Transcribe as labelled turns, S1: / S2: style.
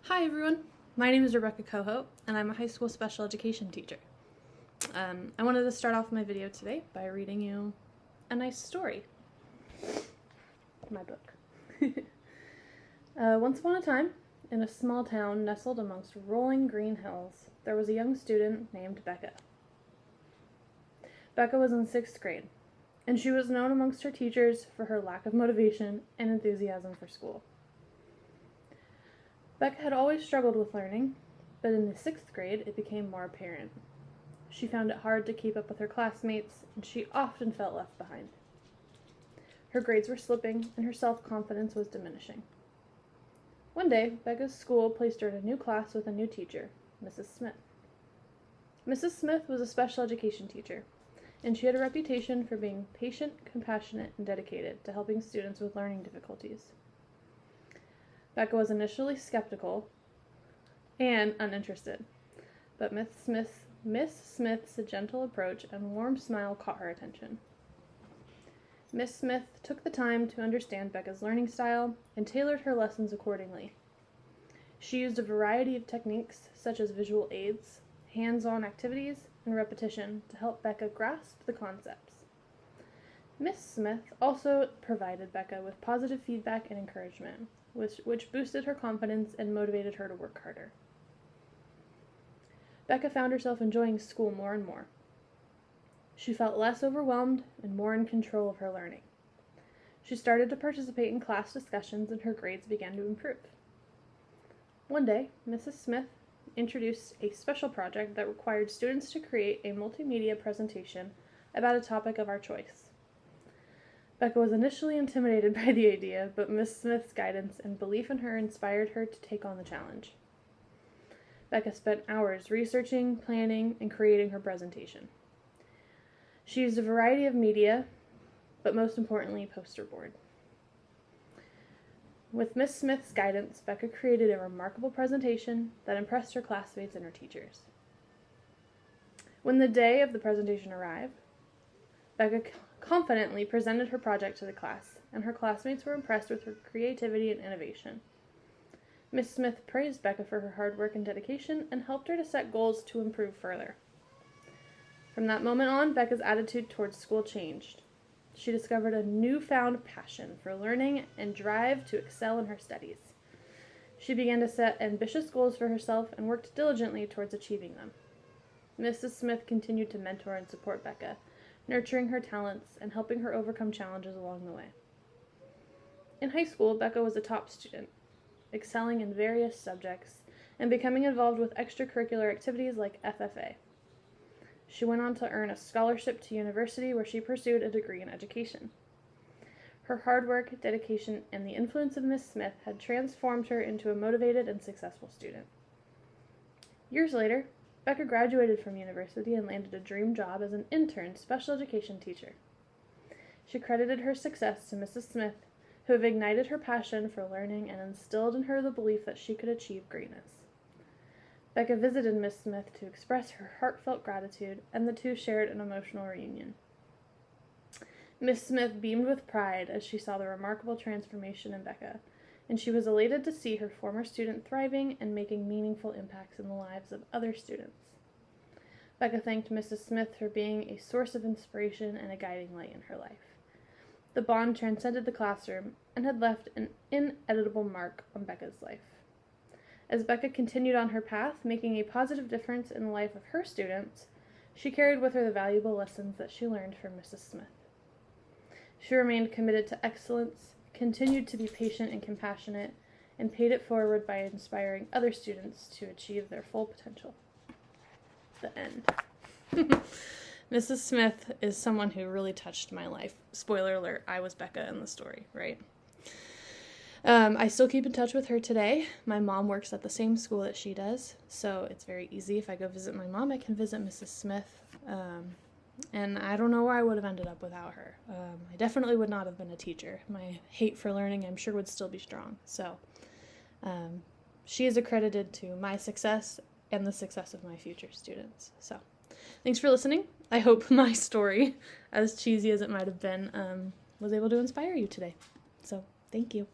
S1: Hi everyone, my name is Rebecca Coho, and I'm a high school special education teacher. I wanted to start off my video today by reading you a nice story. My book. Once upon a time, in a small town nestled amongst rolling green hills, there was a young student named Becca. Becca was in 6th grade, and she was known amongst her teachers for her lack of motivation and enthusiasm for school. Becca had always struggled with learning, but in the 6th grade it became more apparent. She found it hard to keep up with her classmates, and she often felt left behind. Her grades were slipping, and her self-confidence was diminishing. One day, Becca's school placed her in a new class with a new teacher, Mrs. Smith. Mrs. Smith was a special education teacher, and she had a reputation for being patient, compassionate, and dedicated to helping students with learning difficulties. Becca was initially skeptical and uninterested, but Miss Smith's gentle approach and warm smile caught her attention. Miss Smith took the time to understand Becca's learning style and tailored her lessons accordingly. She used a variety of techniques such as visual aids, hands-on activities, and repetition to help Becca grasp the concepts. Miss Smith also provided Becca with positive feedback and encouragement, which boosted her confidence and motivated her to work harder. Becca found herself enjoying school more and more. She felt less overwhelmed and more in control of her learning. She started to participate in class discussions, and her grades began to improve. One day, Mrs. Smith introduced a special project that required students to create a multimedia presentation about a topic of our choice. Becca was initially intimidated by the idea, but Miss Smith's guidance and belief in her inspired her to take on the challenge. Becca spent hours researching, planning, and creating her presentation. She used a variety of media, but most importantly, a poster board. With Miss Smith's guidance, Becca created a remarkable presentation that impressed her classmates and her teachers. When the day of the presentation arrived, Becca confidently presented her project to the class, and her classmates were impressed with her creativity and innovation. Miss Smith praised Becca for her hard work and dedication and helped her to set goals to improve further. From that moment on, Becca's attitude towards school changed. She discovered a newfound passion for learning and drive to excel in her studies. She began to set ambitious goals for herself and worked diligently towards achieving them. Mrs. Smith continued to mentor and support Becca, nurturing her talents and helping her overcome challenges along the way. In high school, Becca was a top student, excelling in various subjects and becoming involved with extracurricular activities like FFA. She went on to earn a scholarship to university where she pursued a degree in education. Her hard work, dedication, and the influence of Miss Smith had transformed her into a motivated and successful student. Years later, Becca graduated from university and landed a dream job as an intern special education teacher. She credited her success to Mrs. Smith, who have ignited her passion for learning and instilled in her the belief that she could achieve greatness. Becca visited Miss Smith to express her heartfelt gratitude, and the two shared an emotional reunion. Miss Smith beamed with pride as she saw the remarkable transformation in Becca, and she was elated to see her former student thriving and making meaningful impacts in the lives of other students. Becca thanked Mrs. Smith for being a source of inspiration and a guiding light in her life. The bond transcended the classroom and had left an ineditable mark on Becca's life. As Becca continued on her path, making a positive difference in the life of her students, she carried with her the valuable lessons that she learned from Mrs. Smith. She remained committed to excellence, continued to be patient and compassionate, and paid it forward by inspiring other students to achieve their full potential. The end. Mrs. Smith is someone who really touched my life. Spoiler alert, I was Becca in the story, right? I still keep in touch with her today. My mom works at the same school that she does, so it's very easy. If I go visit my mom, I can visit Mrs. Smith. And I don't know where I would have ended up without her. I definitely would not have been a teacher. My hate for learning, I'm sure, would still be strong. So she is accredited to my success and the success of my future students. So thanks for listening. I hope my story, as cheesy as it might have been, was able to inspire you today. So thank you.